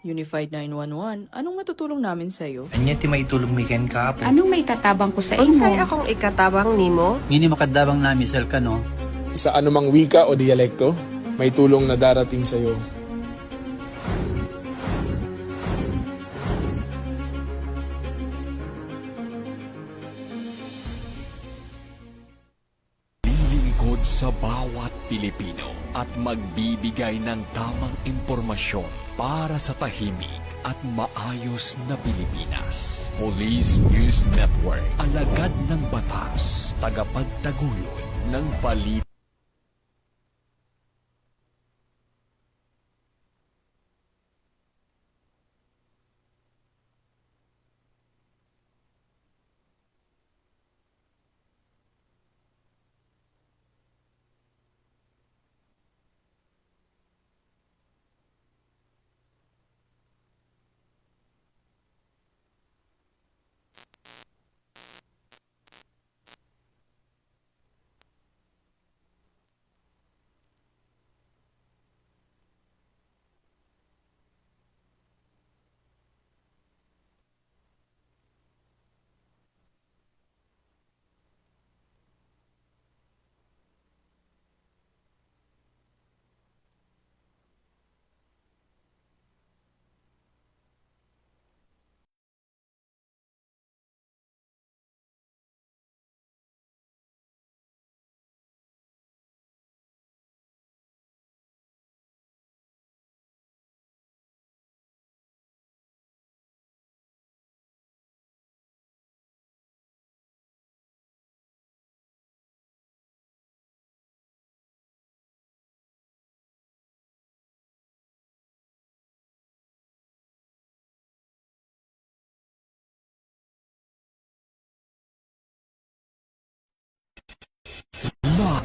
Unified 911, anong matutulong namin sa'yo? Anya ti maitulong mi ken kaapon. Anong may tatabang ko sa Unsay imo? akong ikatabang nimo? Ngini makadabang na misal ka no. Sa anumang wika o dialekto, may tulong na darating sa iyo. Lilingkod sa bawat Pilipino at magbibigay ng tamang impormasyon para sa tahimik at maayos na Pilipinas. Police News Network, alagad ng batas, tagapagtaguyod ng balita.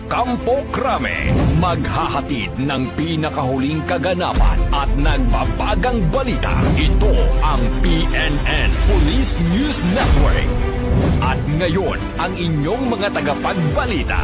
Kampo Krame, maghahatid ng pinakahuling kaganapan at nagbabagang balita. Ito ang PNN Police News Network. At ngayon, ang inyong mga tagapagbalita.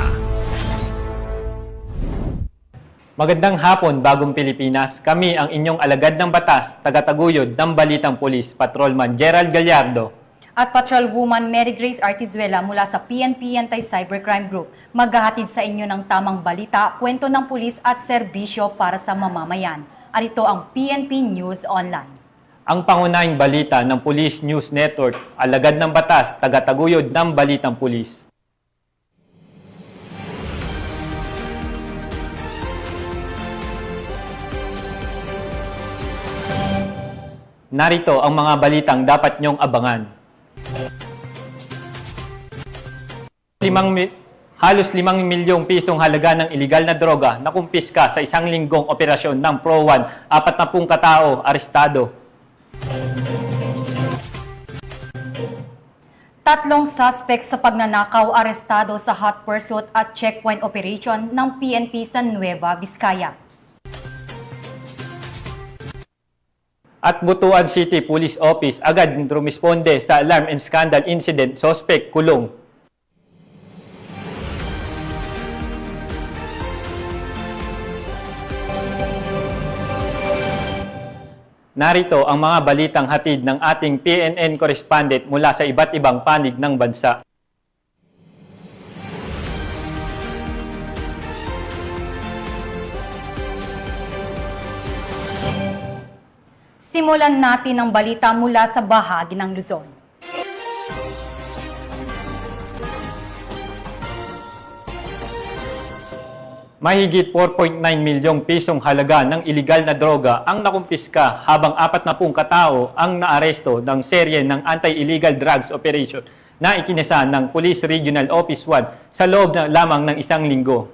Magandang hapon, Bagong Pilipinas. Kami ang inyong alagad ng batas, tagataguyod ng Balitang Pulis, Patrolman Gerald Gallardo. At Patrolwoman Mary Grace Artizuela mula sa PNP Anti-Cybercrime Group. Maghahatid sa inyo ng tamang balita, kwento ng pulis at serbisyo para sa mamamayan. At ito ang PNP News Online. Ang pangunahing balita ng Police News Network, alagad ng batas, tagataguyod ng Balitang Pulis. Narito ang mga balitang dapat nyong abangan. Halos 5 milyong pisong halaga ng iligal na droga na kumpiska sa isang linggong operasyon ng Pro-1, 40 katao arestado. 3 suspects sa pagnanakaw arestado sa hot pursuit at checkpoint operation ng PNP sa Nueva Vizcaya. At Butuan City Police Office agad rumisponde sa alarm and scandal incident, suspect kulong. Narito ang mga balitang hatid ng ating PNN correspondent mula sa iba't ibang panig ng bansa. Simulan natin ang balita mula sa bahagi ng Luzon. Mahigit 4.9 milyong pisong halaga ng iligal na droga ang nakumpiska habang 40 katao ang naaresto ng serye ng anti-illegal drugs operation na ikinisa ng Police Regional Office 1 sa loob na lamang ng isang linggo.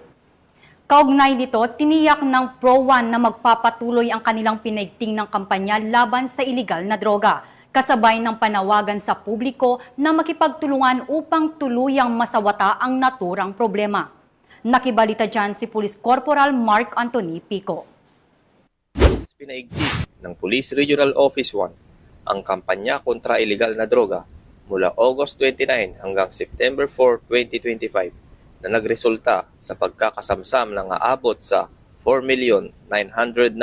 Kaugnay nito, tiniyak ng Pro-1 na magpapatuloy ang kanilang pinaigting ng kampanya laban sa iligal na droga, kasabay ng panawagan sa publiko na makipagtulungan upang tuluyang masawata ang naturang problema. Nakibalita dyan si Police Corporal Mark Anthony Pico. Pinaigting ng Police Regional Office 1 ang kampanya kontra iligal na droga mula August 29 hanggang September 4, 2025 na nagresulta sa pagkakasamsam ng aabot sa 4,909,900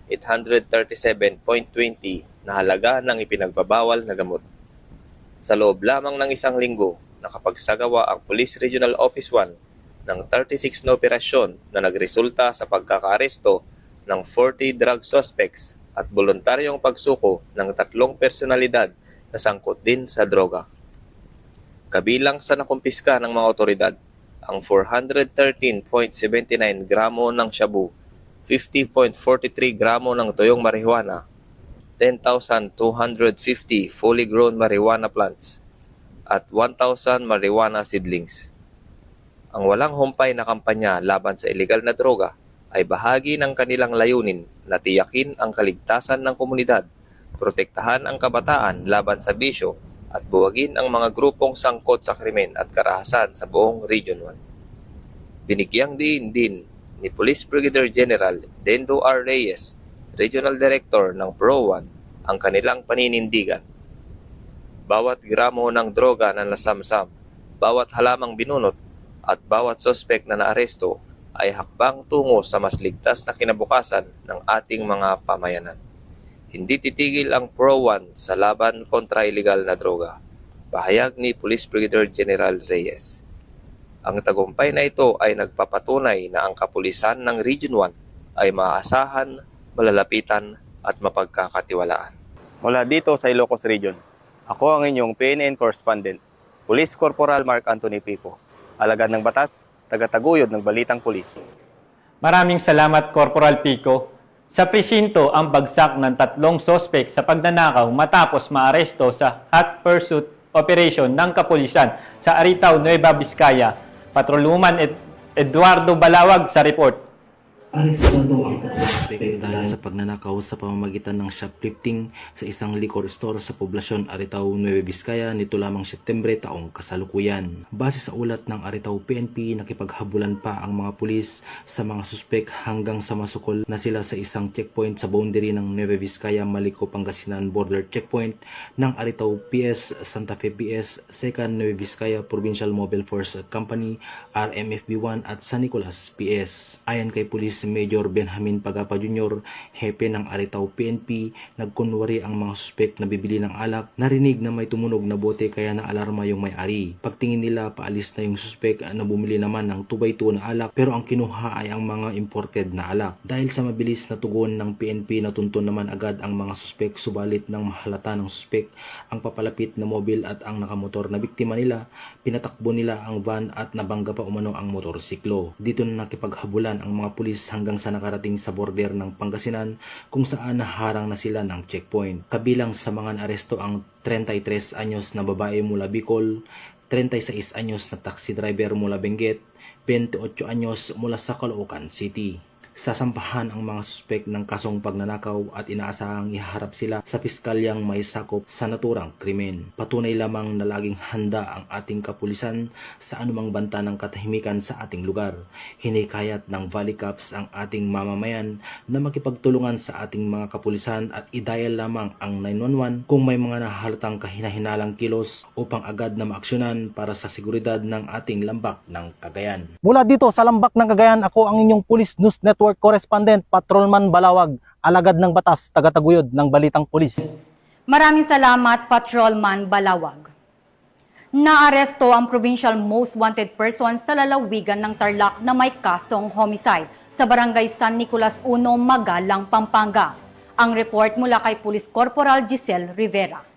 837.20 na halaga ng ipinagbabawal na gamot. Sa loob lamang ng isang linggo, nakapagsagawa ang Police Regional Office 1 ng 36 na operasyon na nagresulta sa pagkakaaresto ng 40 drug suspects at voluntaryong pagsuko ng 3 personalidad na sangkot din sa droga. Kabilang sa nakumpiska ng mga otoridad, ang 413.79 gramo ng shabu, 50.43 gramo ng toyong marijuana, 10,250 fully grown marijuana plants, at 1,000 marijuana seedlings. Ang walang humpay na kampanya laban sa illegal na droga ay bahagi ng kanilang layunin na tiyakin ang kaligtasan ng komunidad, protektahan ang kabataan laban sa bisyo, at buwagin ang mga grupong sangkot sa krimen at karahasan sa buong Region 1. Binigyang diin din ni Police Brigadier General Dendo R. Reyes, Regional Director ng Pro 1, ang kanilang paninindigan. Bawat gramo ng droga na nasamsam, bawat halamang binunot, at bawat sospek na naaresto ay hakbang tungo sa mas ligtas na kinabukasan ng ating mga pamayanan. Hindi titigil ang Pro 1 sa laban kontra iligal na droga. Pahayag ni Police Brigadier General Reyes. Ang tagumpay na ito ay nagpapatunay na ang kapulisan ng Region 1 ay maaasahan, malalapitan at mapagkakatiwalaan. Mula dito sa Ilocos Region, ako ang inyong PNN correspondent, Police Corporal Mark Anthony Pico, alagad ng batas, tagataguyod ng Balitang Pulis. Maraming salamat, Corporal Pico. Sa presinto ang bagsak ng 3 sospek sa pagnanakaw matapos maaresto sa hot pursuit operation ng kapulisan sa Aritaw, Nueva Vizcaya. Patrolwoman Eduardo Balawag sa report. Arestado ang suspect dahil sa pagnanakaw sa pamamagitan ng shoplifting sa isang liquor store sa poblasyon Aritaw, Nueva Vizcaya nito lamang Setyembre taong kasalukuyan. Base sa ulat ng Aritaw PNP, nakipaghabulan pa ang mga pulis sa mga suspect hanggang sa masukol na sila sa isang checkpoint sa boundary ng Nueva Vizcaya, Malico, Pangasinan border checkpoint ng Aritaw PS, Santa Fe PS, 2nd Nueva Vizcaya Provincial Mobile Force Company, RMFB1 at San Nicolas PS. Ayon kay Police Major Benjamin Pagapa Jr., hepe ng Aritaw PNP, nagkunwari ang mga suspect na bibili ng alak. Narinig na may tumunog na bote kaya naalarma yung may-ari. Pagtingin nila, paalis na yung suspect na bumili naman ng 2x2 na alak, pero ang kinuha ay ang mga imported na alak. Dahil sa mabilis na tugon ng PNP, natuntun naman agad ang mga suspect, subalit ng mahalata ng suspect ang papalapit na mobil at ang nakamotor na biktima nila, pinatakbo nila ang van at nabangga pa umano ang motorsiklo. Dito na nakipaghabulan ang mga pulis hanggang sa nakarating sa border ng Pangasinan kung saan naharang na sila ng checkpoint. Kabilang sa mga naaresto ang 33 anyos na babae mula Bicol, 36 anyos na taxi driver mula Benguet, 28 anyos mula sa Caloocan City. Sasampahan ang mga suspect ng kasong pagnanakaw at inaasahang iharap sila sa piskalyang may sakop sa naturang krimen. Patunay lamang na laging handa ang ating kapulisan sa anumang banta ng katahimikan sa ating lugar. Hinikayat ng Valley Cops ang ating mamamayan na makipagtulungan sa ating mga kapulisan at i-dial lamang ang 911 kung may mga nahalatang kahinahinalang kilos upang agad na maaksyonan para sa seguridad ng ating lambak ng Cagayan. Mula dito sa Lambak ng Cagayan, ako ang inyong Police News Network Correspondent, Patrolman Balawag, alagad ng batas, tagataguyod ng Balitang Pulis. Maraming salamat, Patrolman Balawag. Naaresto ang provincial most wanted person sa lalawigan ng Tarlac na may kasong homicide sa barangay San Nicolas 1, Magalang, Pampanga. Ang report mula kay Police Corporal Giselle Rivera.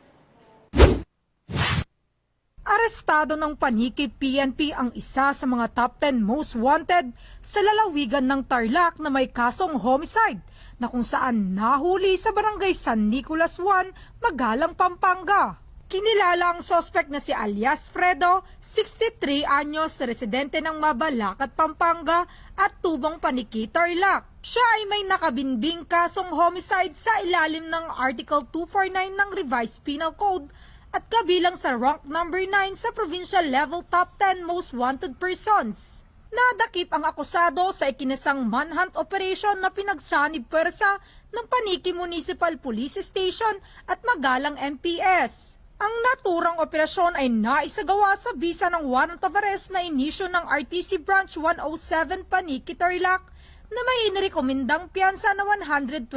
Arestado ng Paniki PNP ang isa sa mga top 10 most wanted sa lalawigan ng Tarlac na may kasong homicide na kung saan nahuli sa barangay San Nicolas 1, Magalang, Pampanga. Kinilala ang suspect na si alias Fredo, 63 anyos, residente ng Mabalacat, Pampanga at tubong Paniki, Tarlac. Siya ay may nakabinbing kasong homicide sa ilalim ng Article 249 ng Revised Penal Code at kabilang sa rank number 9 sa provincial level top 10 most wanted persons. Nadakip ang akusado sa ikinasang manhunt operation na pinagsanib pwersa ng Paniki Municipal Police Station at Magalang MPS. Ang naturang operasyon ay naisagawa sa bisa ng warrant of arrest na inisyo ng RTC Branch 107 Paniki, Tarlac na may inirekomendang piyansa na 120,000.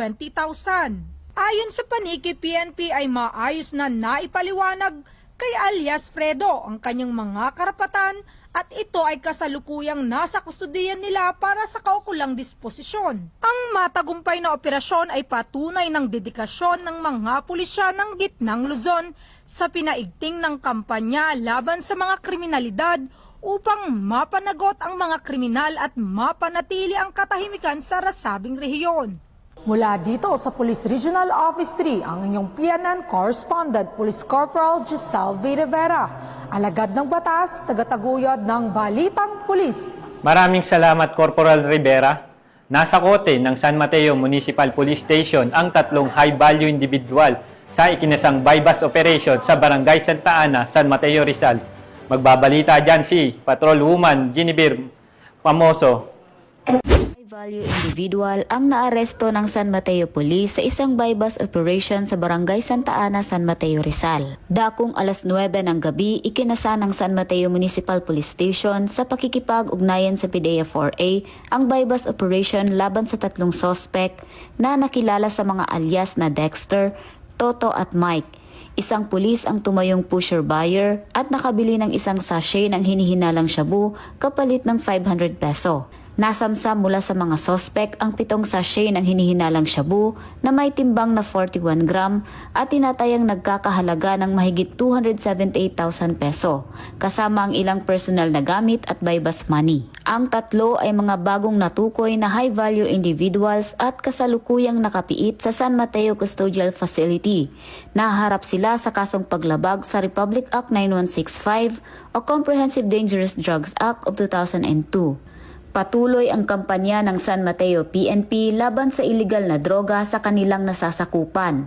Ayon sa paniki PNP ay maayos na naipaliwanag kay alias Fredo ang kanyang mga karapatan at ito ay kasalukuyang nasa kustudiyan nila para sa kaukulang disposisyon. Ang matagumpay na operasyon ay patunay ng dedikasyon ng mga pulisya ng Gitnang Luzon sa pinaigting ng kampanya laban sa mga kriminalidad upang mapanagot ang mga kriminal at mapanatili ang katahimikan sa nasabing rehiyon. Mula dito sa Police Regional Office 3, ang inyong PNN Correspondent, Police Corporal Giselle V. Rivera, alagad ng batas, tagataguyod ng Balitang Pulis. Maraming salamat, Corporal Rivera. Nasa kote ng San Mateo Municipal Police Station ang tatlong high-value individual sa ikinasang bypass operation sa Barangay Santa Ana, San Mateo, Rizal. Magbabalita dyan si Patrol Woman Genevieve Famoso. Value individual ang naaresto ng San Mateo Police sa isang bypass operation sa Barangay Santa Ana, San Mateo, Rizal. Dakong alas 9 ng gabi, ikinasa ng San Mateo Municipal Police Station sa pakikipag-ugnayan sa PDEA 4A ang bypass operation laban sa tatlong sospek na nakilala sa mga alias na Dexter, Toto at Mike. Isang pulis ang tumayong pusher buyer at nakabili ng isang sachet ng hinihinalang shabu kapalit ng 500 peso. Nasamsam mula sa mga sospek ang 7 sachet ng hinihinalang shabu na may timbang na 41 gram at tinatayang nagkakahalaga ng mahigit 278,000 peso, kasama ang ilang personal na gamit at bypass money. Ang tatlo ay mga bagong natukoy na high-value individuals at kasalukuyang nakapiit sa San Mateo Custodial Facility. Naharap sila sa kasong paglabag sa Republic Act 9165 o Comprehensive Dangerous Drugs Act of 2002. Patuloy ang kampanya ng San Mateo PNP laban sa iligal na droga sa kanilang nasasakupan.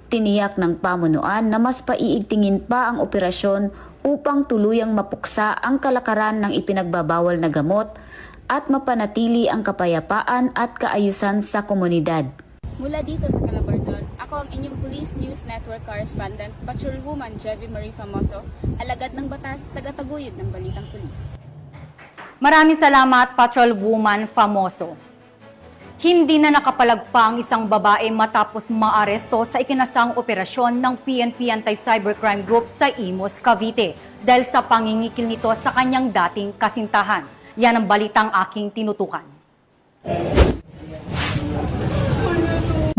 Tiniyak ng pamunuan na mas paiigtingin pa ang operasyon upang tuluyang mapuksa ang kalakaran ng ipinagbabawal na gamot at mapanatili ang kapayapaan at kaayusan sa komunidad. Mula dito sa Calabarzon, ako ang inyong Police News Network Correspondent, Patrolwoman Jevie Marie Famoso, alagad ng batas, tagataguyod ng Balitang Pulis. Maraming salamat, Patrolwoman Famoso. Hindi na nakapalagpa ang isang babae matapos maaresto sa ikinasang operasyon ng PNP Anti-Cybercrime Group sa Imus, Cavite dahil sa pangingikil nito sa kanyang dating kasintahan. Yan ang balitang aking tinutukan.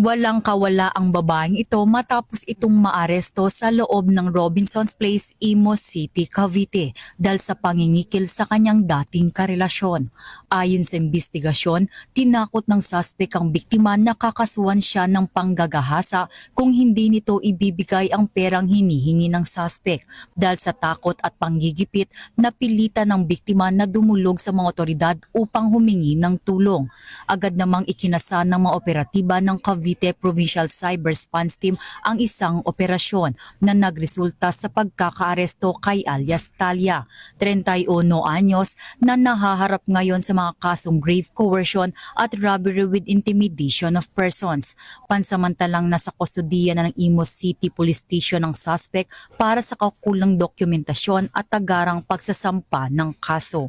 Walang kawala ang babaeng ito matapos itong maaresto sa loob ng Robinson's Place, Imus City, Cavite dahil sa pangingikil sa kanyang dating karelasyon. Ayon sa investigasyon, tinakot ng suspect ang biktima na kakasuhan siya ng panggagahasa kung hindi nito ibibigay ang perang hinihingi ng suspect. Dahil sa takot at panggigipit, napilitan ng biktima na dumulog sa mga otoridad upang humingi ng tulong. Agad namang ikinasa ng mga operatiba ng Cavite Provincial Cyber Response Team ang isang operasyon na nagresulta sa pagkakaaresto kay alias Talia, 31 anyos, na nahaharap ngayon sa mga kasong grave coercion at robbery with intimidation of persons. Pansamantalang nasa kustodiya na ng Imus City Police Station ang suspect para sa kaukulang dokumentasyon at tagarang pagsasampa ng kaso.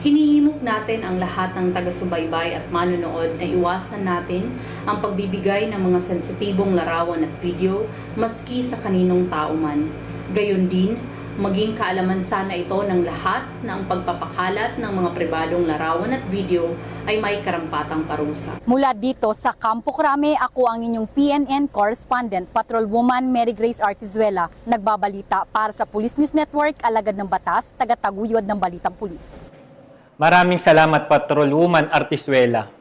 Hinihimok natin ang lahat ng taga-subaybay at manonood na iwasan natin ang pagbibigay ng mga sensitibong larawan at video maski sa kaninong tao man. Gayon din, maging kaalaman sana ito ng lahat na ang pagpapakalat ng mga pribadong larawan at video ay may karampatang parusa. Mula dito sa Campo Crame, ako ang inyong PNN Correspondent, Patrolwoman Mary Grace Artizuela, nagbabalita para sa Police News Network, alagad ng batas, tagataguyod ng Balitang Pulis. Maraming salamat, Patrolwoman Artizuela.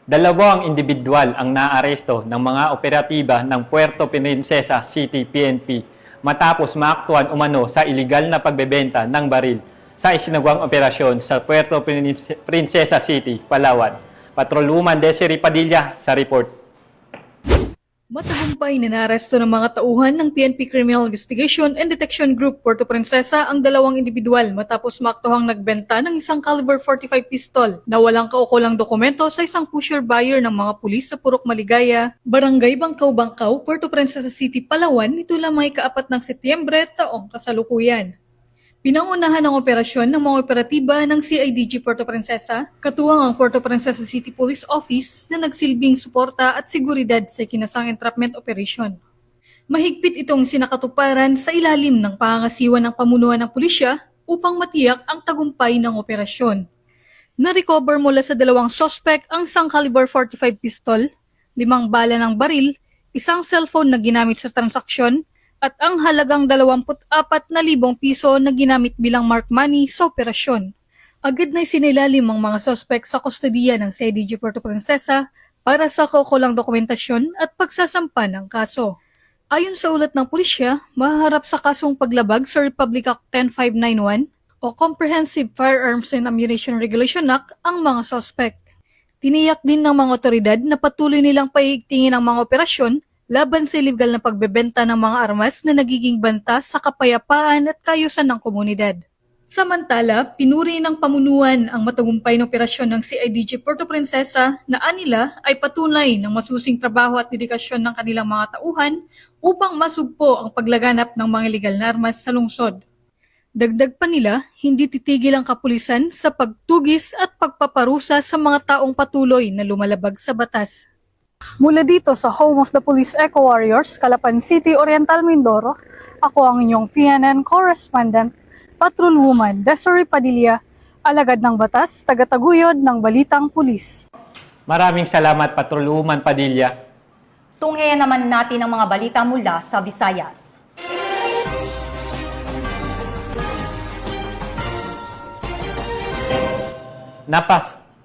Dalawang individual ang naaresto ng mga operatiba ng Puerto Princesa City PNP matapos maaktuhan umano sa iligal na pagbebenta ng baril sa isinagawang operasyon sa Puerto Princesa City, Palawan. Patrolwoman Desiree Padilla sa report. Matagumpay na naaresto ng mga tauhan ng PNP Criminal Investigation and Detection Group Puerto Princesa ang dalawang individual matapos maaktuhang nagbenta ng isang caliber 45 pistol na walang kaukulang dokumento sa isang pusher buyer ng mga pulis sa Purok Maligaya, Barangay Bangkaw-Bangkaw, Puerto Princesa City, Palawan nito lamang ika-4 ng Setyembre taong kasalukuyan. Pinangunahan ang operasyon ng mga operatiba ng CIDG Puerto Princesa, katuwang ang Puerto Princesa City Police Office na nagsilbing suporta at seguridad sa ikinasang entrapment operation. Mahigpit itong sinakatuparan sa ilalim ng pangangasiwa ng pamunuan ng pulisya upang matiyak ang tagumpay ng operasyon. Na-recover mula sa 2 suspect ang isang caliber 45 pistol, 5 bala ng baril, isang cellphone na ginamit sa transaksyon, at ang halagang 24,000 piso na ginamit bilang mark money sa operasyon. Agad na isinilalim ang mga suspect sa kustodiya ng CIDG Puerto Princesa para sa kaukulang dokumentasyon at pagsasampa ng kaso. Ayon sa ulat ng pulisya, mahaharap sa kasong paglabag sa Republic Act 10591 o Comprehensive Firearms and Ammunition Regulation Act ang mga suspect. Tiniyak din ng mga otoridad na patuloy nilang paigtingin ang mga operasyon laban sa illegal na pagbebenta ng mga armas na nagiging banta sa kapayapaan at kaayusan ng komunidad. Samantala, pinuri ng pamunuan ang matagumpay na operasyon ng CIDG Puerto Princesa na anila ay patunay ng masusing trabaho at dedikasyon ng kanilang mga tauhan upang masugpo ang paglaganap ng mga illegal na armas sa lungsod. Dagdag pa nila, hindi titigil ang kapulisan sa pagtugis at pagpaparusa sa mga taong patuloy na lumalabag sa batas. Mula dito sa Home of the Police Eco Warriors, Calapan City, Oriental Mindoro, ako ang inyong PNN correspondent, Patrolwoman Desiree Padilla, alagad ng batas, tagataguyod ng Balitang Pulis. Maraming salamat, Patrolwoman Padilla. Tunghayan naman natin ang mga balita mula sa Visayas.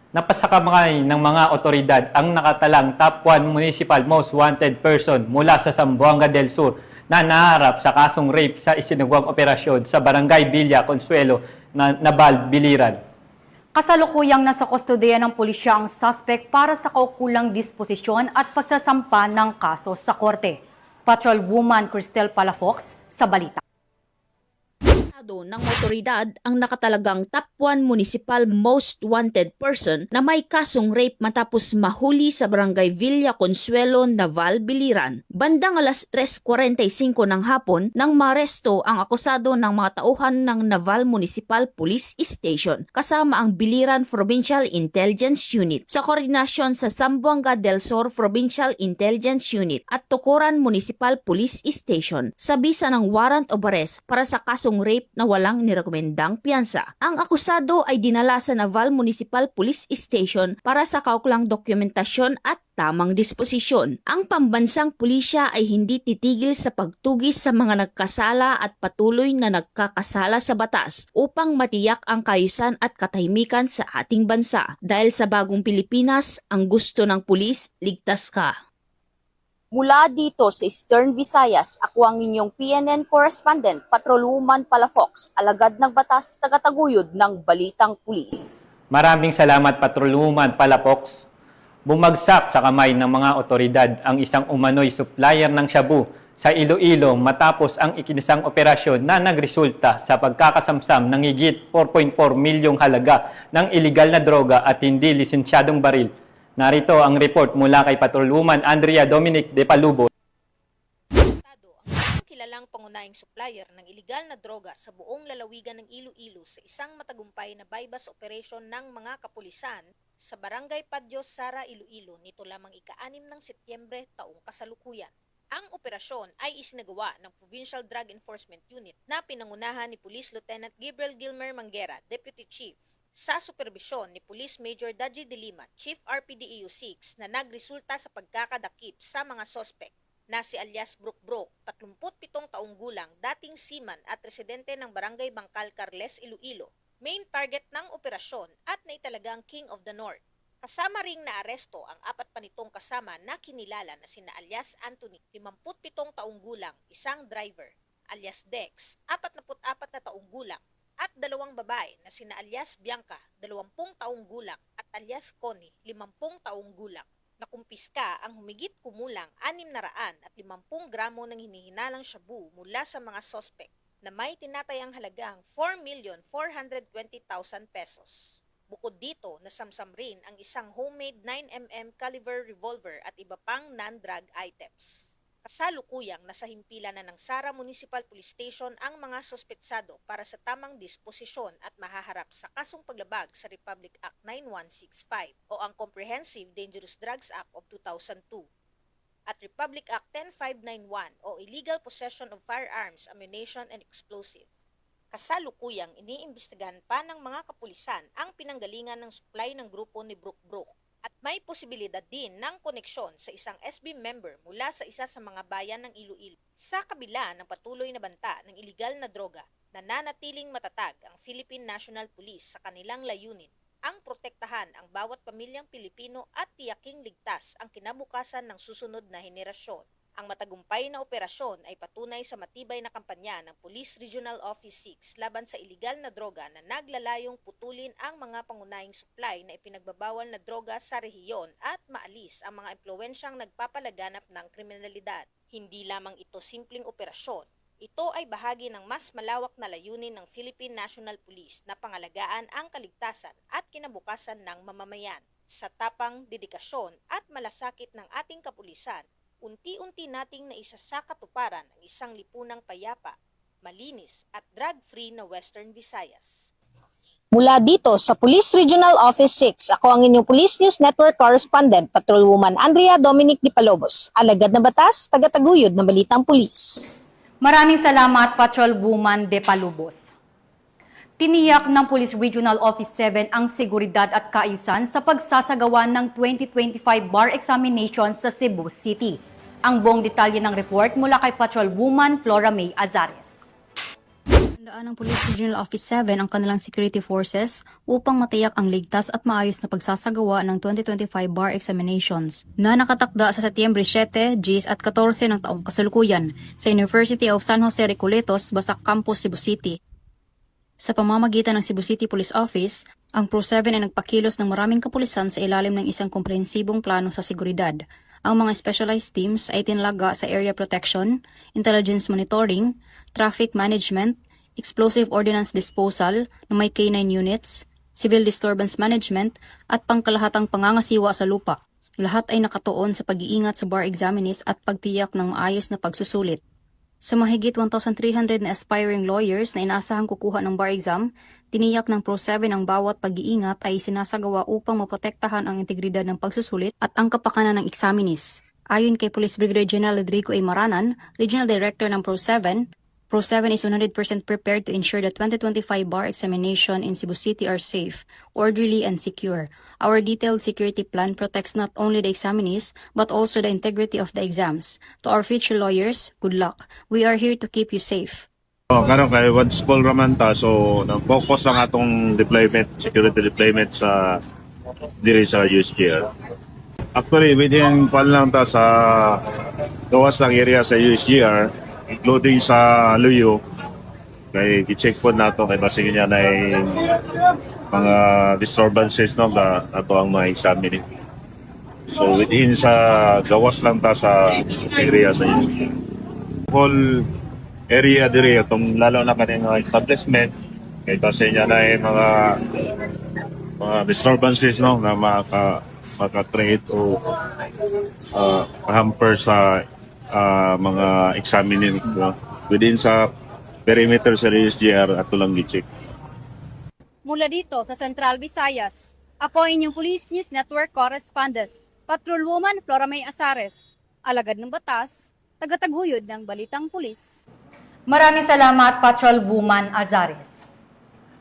Napasakamay ng mga otoridad ang nakatalang top 1 municipal most wanted person mula sa Zamboanga del Sur na naharap sa kasong rape sa isinugwang operasyon sa Barangay Villa Consuelo na Naval, Biliran. Kasalukuyang nasa kustodiya ng pulisya ang suspect para sa kaukulang disposisyon at pagsasampa ng kaso sa korte. Patrolwoman Cristel Palafox sa balita. Ng otoridad ang nakatalagang top 1 municipal most wanted person na may kasong rape matapos mahuli sa Barangay Villa Consuelo, Naval, Biliran. Bandang alas 3:45 ng hapon nang maresto ang akusado ng mga tauhan ng Naval Municipal Police Station kasama ang Biliran Provincial Intelligence Unit sa koordinasyon sa Zamboanga del Sur Provincial Intelligence Unit at Tukuran Municipal Police Station sa bisa ng warrant of arrest para sa kasong rape na walang nirekomendang piyansa. Ang akusado ay dinala sa Naval Municipal Police Station para sa kaukulang dokumentasyon at tamang disposisyon. Ang pambansang pulisya ay hindi titigil sa pagtugis sa mga nagkasala at patuloy na nagkakasala sa batas upang matiyak ang kaayusan at katahimikan sa ating bansa. Dahil sa bagong Pilipinas, ang gusto ng pulis, ligtas ka. Mula dito sa Eastern Visayas, ako ang inyong PNN correspondent, Patrolwoman Palafox, alagad ng batas, tagataguyod ng Balitang Pulis. Maraming salamat, Patrolwoman Palafox. Bumagsak sa kamay ng mga otoridad ang isang umano'y supplier ng shabu sa Iloilo matapos ang ikinisang operasyon na nagresulta sa pagkakasamsam ng higit 4.4 milyong halaga ng iligal na droga at hindi lisensyadong baril. Narito ang report mula kay Patrolwoman Andrea Dominic de Palubo. Ang kilalang pangunahing supplier ng iligal na droga sa buong lalawigan ng Iloilo sa isang matagumpay na bypass operation ng mga kapulisan sa Barangay Padyos, Sara, Iloilo nito lamang ika-6 ng Setyembre taong kasalukuyan. Ang operasyon ay isinagawa ng Provincial Drug Enforcement Unit na pinangunahan ni Police Lieutenant Gabriel Gilmer Manguera, Deputy Chief, sa superbisyon ni Police Major Daji de Lima, Chief RPDEU 6 na nagresulta sa pagkakadakip sa mga sospek na si alias Brook, 37 taong gulang, dating seaman at residente ng Barangay Bangkal, Carles, Iloilo, main target ng operasyon at naitalagang King of the North. Kasama ring naaresto ang 4 pa nitong kasama na kinilala na sina alias Anthony, 57 taong gulang, isang driver, alias Dex, 44 na taong gulang, at 2 babae na sina alias Bianca, 20 taong gulang, at alias Connie, 50 taong gulang. Nakumpiska ang humigit kumulang 650 gramo ng hinihinalang shabu mula sa mga sospek na may tinatayang halagang 4,420,000 pesos. Bukod dito, nasamsam rin ang isang homemade 9mm caliber revolver at iba pang non-drug items. Kasalukuyang nasa himpilan na ng Sara Municipal Police Station ang mga sospetsado para sa tamang disposisyon at mahaharap sa kasong paglabag sa Republic Act 9165 o ang Comprehensive Dangerous Drugs Act of 2002 at Republic Act 10591 o Illegal Possession of Firearms, Ammunition, and Explosives. Kasalukuyang iniimbestigahan pa ng mga kapulisan ang pinanggalingan ng supply ng grupo ni Brook at may posibilidad din ng koneksyon sa isang SB member mula sa isa sa mga bayan ng Iloilo. Sa kabila ng patuloy na banta ng iligal na droga, nananatiling matatag ang Philippine National Police sa kanilang layunin ang protektahan ang bawat pamilyang Pilipino at tiyaking ligtas ang kinabukasan ng susunod na henerasyon. Ang matagumpay na operasyon ay patunay sa matibay na kampanya ng Police Regional Office 6 laban sa iligal na droga na naglalayong putulin ang mga pangunahing supply na ipinagbabawal na droga sa rehiyon at maalis ang mga impluwensyang nagpapalaganap ng kriminalidad. Hindi lamang ito simpleng operasyon, ito ay bahagi ng mas malawak na layunin ng Philippine National Police na pangalagaan ang kaligtasan at kinabukasan ng mamamayan. Sa tapang, dedikasyon at malasakit ng ating kapulisan, unti-unti nating naisasakatuparan ang isang lipunang payapa, malinis at drug-free na Western Visayas. Mula dito sa Police Regional Office 6, ako ang inyong Police News Network Correspondent, Patrolwoman Andrea Dominic Di Palobos, alagad na batas, tagataguyod ng Balitang Pulis. Maraming salamat, Patrolwoman De Palubos. Tiniyak ng Police Regional Office 7 ang seguridad at kaayusan sa pagsasagawa ng 2025 bar examination sa Cebu City. Ang buong detalye ng report mula kay Patrolwoman Flora May Azares. Handaan ng Police Regional Office 7 ang kanilang security forces upang matiyak ang ligtas at maayos na pagsasagawa ng 2025 bar examinations na nakatakda sa Setyembre 7, 10 at 14 ng taong kasalukuyan sa University of San Jose Recoletos, Basak Campus, Cebu City. Sa pamamagitan ng Cebu City Police Office, ang Pro-7 ay nagpakilos ng maraming kapulisan sa ilalim ng isang komprehensibong plano sa seguridad. Ang mga specialized teams ay tinalaga sa area protection, intelligence monitoring, traffic management, explosive ordnance disposal na may K9 units, civil disturbance management at pangkalahatang pangangasiwa sa lupa. Lahat ay nakatuon sa pag-iingat sa bar examinees at pagtiyak ng maayos na pagsusulit. Sa mahigit 1,300 na aspiring lawyers na inaasahang kukuha ng bar exam, tiniyak ng Pro-7 ang bawat pag-iingat ay sinasagawa upang maprotektahan ang integridad ng pagsusulit at ang kapakanan ng examinees. Ayon kay Police Brigadier General Rodrigo A. Maranan, Regional Director ng Pro-7, Pro-7 is 100% prepared to ensure the 2025 bar examination in Cebu City are safe, orderly, and secure. Our detailed security plan protects not only the examinees, but also the integrity of the exams. To our future lawyers, good luck. We are here to keep you safe. Karon kay once full raman ta, so nag-focus ang atong deployment, security deployment sa diri sa USGR. Actually, within pan lang ta sa gawas ng area sa USGR, including sa Luyo, kay i-check po nato kay basig niya na mga disturbances no na ato ang mga examine. So within sa gawas lang ta sa area sa USGR. Whole area diri atong lalo na kaning establishment kay basig niya na mga disturbances no na maka-create o hamper sa mga examining within sa perimeter sa USGR at lang gi-check. Mula dito sa Central Visayas, ako ang inyong Police News Network Correspondent, Patrolwoman Flora May Azares, alagad ng batas, tagataguyod ng Balitang Pulis. Maraming salamat, Patrolwoman Azares.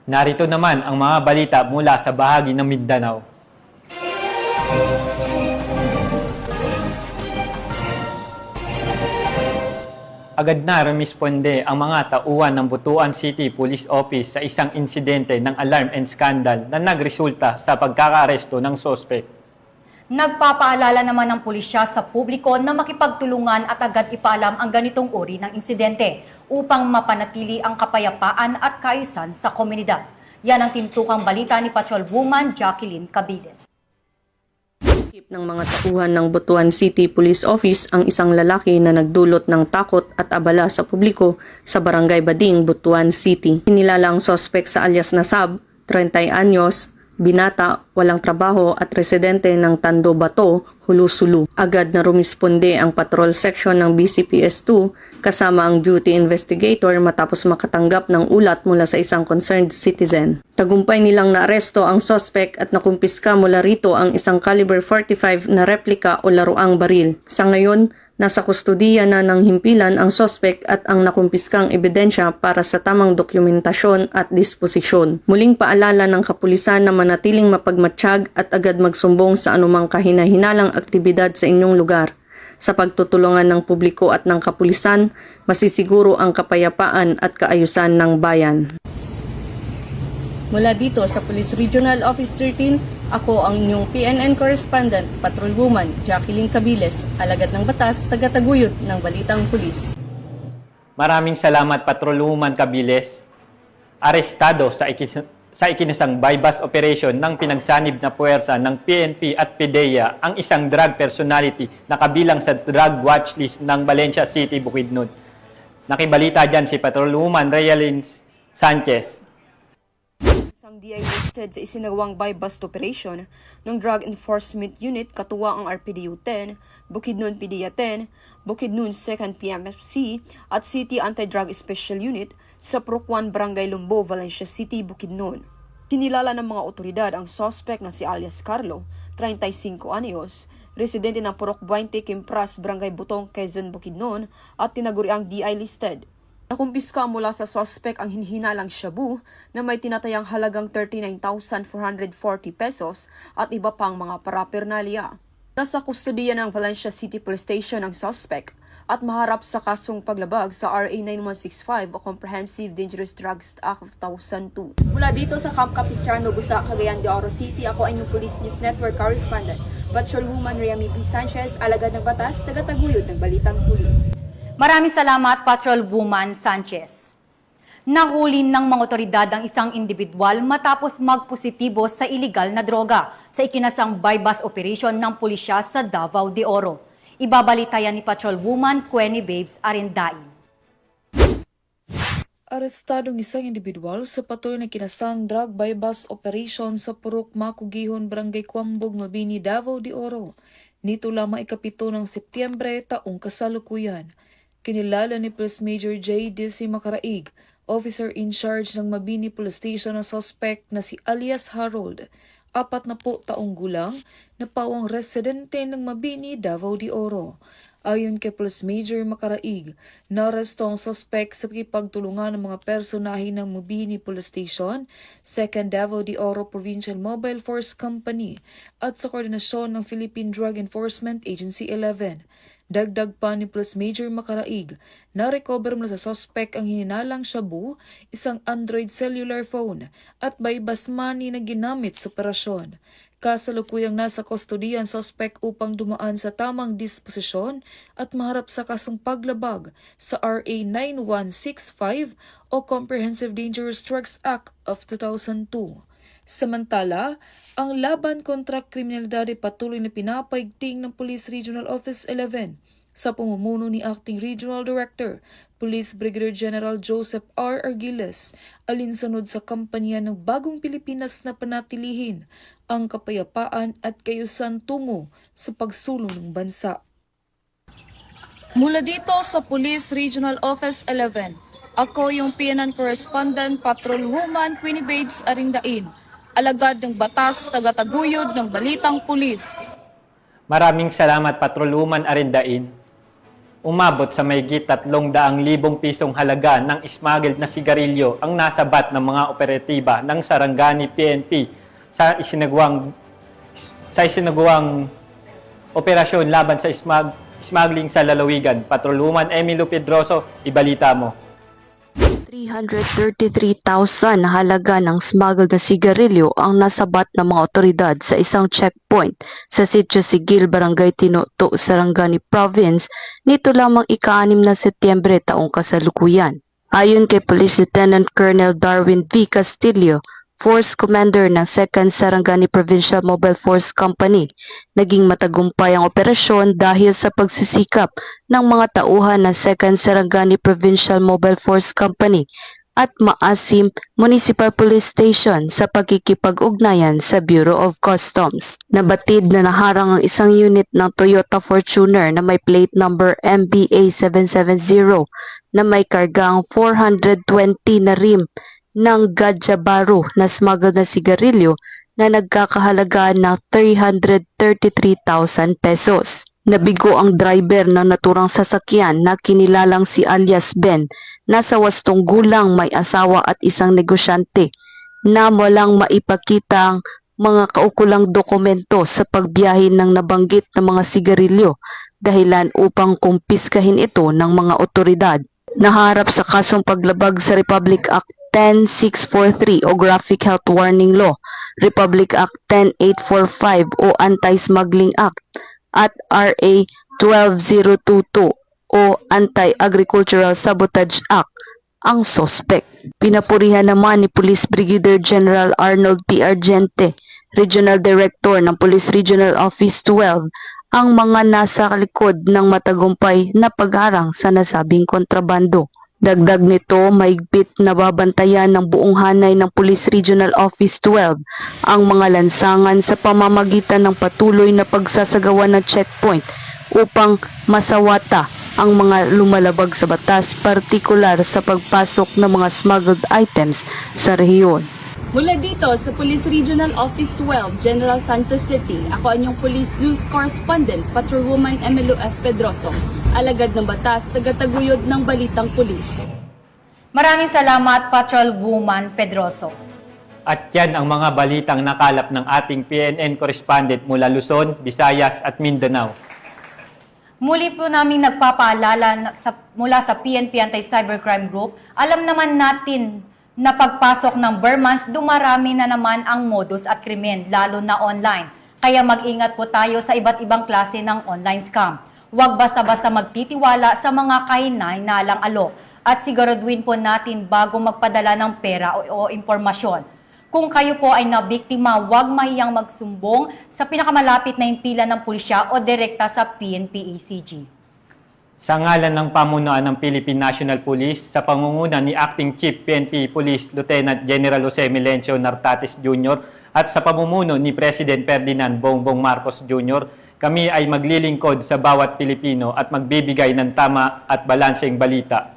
Narito naman ang mga balita mula sa bahagi ng Mindanao. Agad na rumisponde ang mga tauhan ng Butuan City Police Office sa isang insidente ng alarm and scandal na nagresulta sa pagkakaaresto ng sospek. Nagpapaalala naman ng pulisya sa publiko na makipagtulungan at agad ipaalam ang ganitong uri ng insidente upang mapanatili ang kapayapaan at kaayusan sa komunidad. Yan ang tintukang balita ni Patrolwoman Jacqueline Cabiles. Ng mga tauhan ng Butuan City Police Office ang isang lalaki na nagdulot ng takot at abala sa publiko sa Barangay Bading, Butuan City. Kinilala ang sospek sa alias Nasab, 30 anyos, binata, walang trabaho at residente ng Tando Bato, Hulusulu. Agad na rumisponde ang patrol section ng BCPS-2 kasama ang duty investigator matapos makatanggap ng ulat mula sa isang concerned citizen. Tagumpay nilang naaresto ang suspect at nakumpiska mula rito ang isang caliber 45 na replika o laruang baril. Sa ngayon, nasa kustudiya na ng himpilan ang suspect at ang nakumpiskang ebidensya para sa tamang dokumentasyon at disposisyon. Muling paalala ng kapulisan na manatiling mapagmatsyag at agad magsumbong sa anumang kahina-hinalang aktibidad sa inyong lugar. Sa pagtutulungan ng publiko at ng kapulisan, masisiguro ang kapayapaan at kaayusan ng bayan. Mula dito sa Police Regional Office 13, ako ang inyong PNN Correspondent, Patrolwoman Jacqueline Cabiles, alagad ng batas, tagataguyod ng Balitang Pulis. Maraming salamat, Patrolwoman Cabiles. Arestado sa ikinasang bypass operation ng pinagsanib na puwersa ng PNP at PDEA ang isang drug personality na kabilang sa drug watchlist ng Valencia City, Bukidnon. Nakibalita dyan si Patrolwoman Realin Sanchez. Isang DI listed sa isinagawang bypass operation ng Drug Enforcement Unit katuwa ang RPDU-10, Bukidnon PDEA-10, Bukidnon 2nd PMFC at City Anti-Drug Special Unit sa Purok 1 Barangay Lumbo, Valencia City, Bukidnon. Kinilala ng mga otoridad ang suspect na si alias Carlo, 35 anyos, residente ng Purok 20 Kimpras, Barangay Butong, Quezon, Bukidnon at tinaguriang DI listed. Nakumpiska mula sa suspect ang hinhinalang shabu na may tinatayang halagang 39,440 pesos at iba pang mga paraphernalia. Nasa kustudiya ng Valencia City Police Station ang suspect at maharap sa kasong paglabag sa RA 9165 o Comprehensive Dangerous Drugs Act of 2002. Mula dito sa Camp Capistrano, Busa, Cagayan de Oro City, ako ay inyong Police News Network Correspondent, Patrolwoman Remy P. Sanchez, alagad ng batas, tagataguyod ng Balitang Pulis. Maraming salamat, Patrolwoman Sanchez. Nahuli ng mga otoridad ang isang individual matapos magpositibo sa iligal na droga sa ikinasang bypass operation ng pulisya sa Davao de Oro. Ibabalita yan ni Patrolwoman Queni Babes Arindain. Arestadong isang individual sa patuloy na kinasang drug bypass operation sa Purok Makugihon, Barangay Kwambog, Mabini, Davao de Oro. Nito lamang ikapito ng Setyembre taong kasalukuyan. Kinilala ni Police Major J. D.C. Macaraig, officer in charge ng Mabini Police Station na suspect na si alias Harold, 40 taong gulang, na pawang residente ng Mabini, Davao de Oro. Ayon kay Police Major Macaraig, naresto ang suspect sa pagtulungan ng mga personahe ng Mabini Police Station, 2nd Davao de Oro Provincial Mobile Force Company at sa koordinasyon ng Philippine Drug Enforcement Agency 11. Dagdag pa ni Police Major Macaraig, na-recover mula sa suspect ang hininalang shabu, isang Android cellular phone at bypass money na ginamit sa operasyon. Kasalukuyang nasa kustodiya ang suspect upang dumaan sa tamang disposisyon at maharap sa kasong paglabag sa RA 9165 o Comprehensive Dangerous Drugs Act of 2002. Samantala, ang laban kontra kriminalidad ay patuloy na pinapaigting ng Police Regional Office 11 sa pamumuno ni Acting Regional Director, Police Brigadier General Joseph R. Argiles, alinsunod sa kampanya ng Bagong Pilipinas na panatilihin ang kapayapaan at kaayusan tungo sa pagsulong ng bansa. Mula dito sa Police Regional Office 11, ako yung PNN Correspondent, Patrolwoman Queni Babes Arindain, alagad ng batas, tagataguyod ng Balitang Pulis. Maraming salamat, Patrolwoman Arindain. Umabot sa mahigit 300,000 pisong halaga ng smuggled na sigarilyo ang nasabat ng mga operatiba ng Sarangani PNP sa isinagawang operasyon laban sa smuggling sa lalawigan. Patrolwoman Emilio Pedroso, ibalita mo. 333,000 na halaga ng smuggled na sigarilyo ang nasabat ng mga otoridad sa isang checkpoint sa Sitio Sigil, Barangay Tinuto, Sarangani Province nito lamang ika-6 na Setyembre taong kasalukuyan. Ayon kay Police Lieutenant Colonel Darwin V. Castillo, Force Commander ng 2nd Sarangani Provincial Mobile Force Company, naging matagumpay ang operasyon dahil sa pagsisikap ng mga tauhan ng 2nd Sarangani Provincial Mobile Force Company at Maasim Municipal Police Station sa pagkikipag-ugnayan sa Bureau of Customs. Nabatid na naharang ang isang unit ng Toyota Fortuner na may plate number MBA 770 na may kargang 420 na rim ng Gadjabaro na smuggled na sigarilyo na nagkakahalaga ng 333,000 pesos. Nabigo ang driver ng naturang sasakyan na kinilalang si alias Ben, nasa 80 gulang, may asawa at isang negosyante na walang maipakitang mga kaukulang dokumento sa pagbiyahe ng nabanggit na mga sigarilyo, dahilan upang kumpiskahin ito ng mga otoridad. Naharap sa kasong paglabag sa Republic Act 10643 o Graphic Health Warning Law, Republic Act 10845 o Anti-Smuggling Act, at RA 12022 o Anti-Agricultural Sabotage Act ang sospek. Pinapurihan naman ni Police Brigadier General Arnold P. Argente, Regional Director ng Police Regional Office 12, ang mga nasa likod ng matagumpay na pagharang sa nasabing kontrabando. Dagdag nito, mahigpit na babantayan ng buong hanay ng Police Regional Office 12 ang mga lansangan sa pamamagitan ng patuloy na pagsasagawa ng checkpoint upang masawata ang mga lumalabag sa batas, partikular sa pagpasok ng mga smuggled items sa rehiyon. Mula dito sa Police Regional Office 12, General Santos City, ako ang inyong Police News Correspondent, Patrolwoman Emelo F. Pedroso, alagad ng batas, tagataguyod ng Balitang Pulis. Maraming salamat, Patrolwoman Pedroso. At yan ang mga balitang nakalap ng ating PNN correspondent mula Luzon, Visayas at Mindanao. Muli po naming nagpapaalala mula sa PNP Anti-Cybercrime Group, alam naman natin na pagpasok ng Burmans, dumarami na naman ang modus at krimen, lalo na online. Kaya mag-ingat po tayo sa iba't ibang klase ng online scam. Huwag basta-basta magtitiwala sa mga kahinahinalang alok at siguraduhin po natin bago magpadala ng pera o impormasyon. Kung kayo po ay nabiktima, huwag mahiyang magsumbong sa pinakamalapit na impila ng pulisya o direkta sa PNP-ACG. Sa ngalan ng pamunuan ng Philippine National Police, sa pangunguna ni Acting Chief PNP Police Lieutenant General Jose Melencio Nartates Jr. at sa pamumuno ni President Ferdinand Bongbong Marcos Jr., kami ay maglilingkod sa bawat Pilipino at magbibigay ng tama at balanseng balita.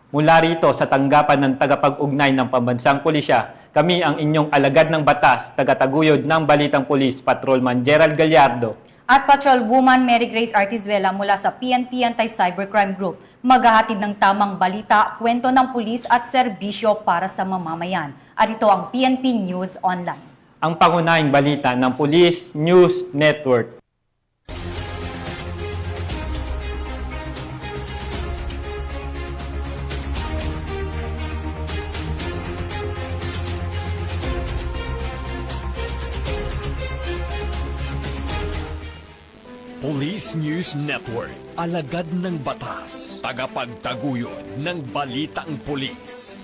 Mula rito sa tanggapan ng tagapag-ugnay ng Pambansang Pulisya, kami ang inyong alagad ng batas, tagataguyod ng Balitang Pulis, Patrolman Gerald Gallardo, at Patrolwoman Mary Grace Artizuela mula sa PNP Anti-Cybercrime Group, maghahatid ng tamang balita, kwento ng pulis at serbisyo para sa mamamayan. At ito ang PNP News Online. ang pangunahing balita ng Police News Network. Police News Network, alagad ng batas, tagapagtaguyod ng balitang pulis.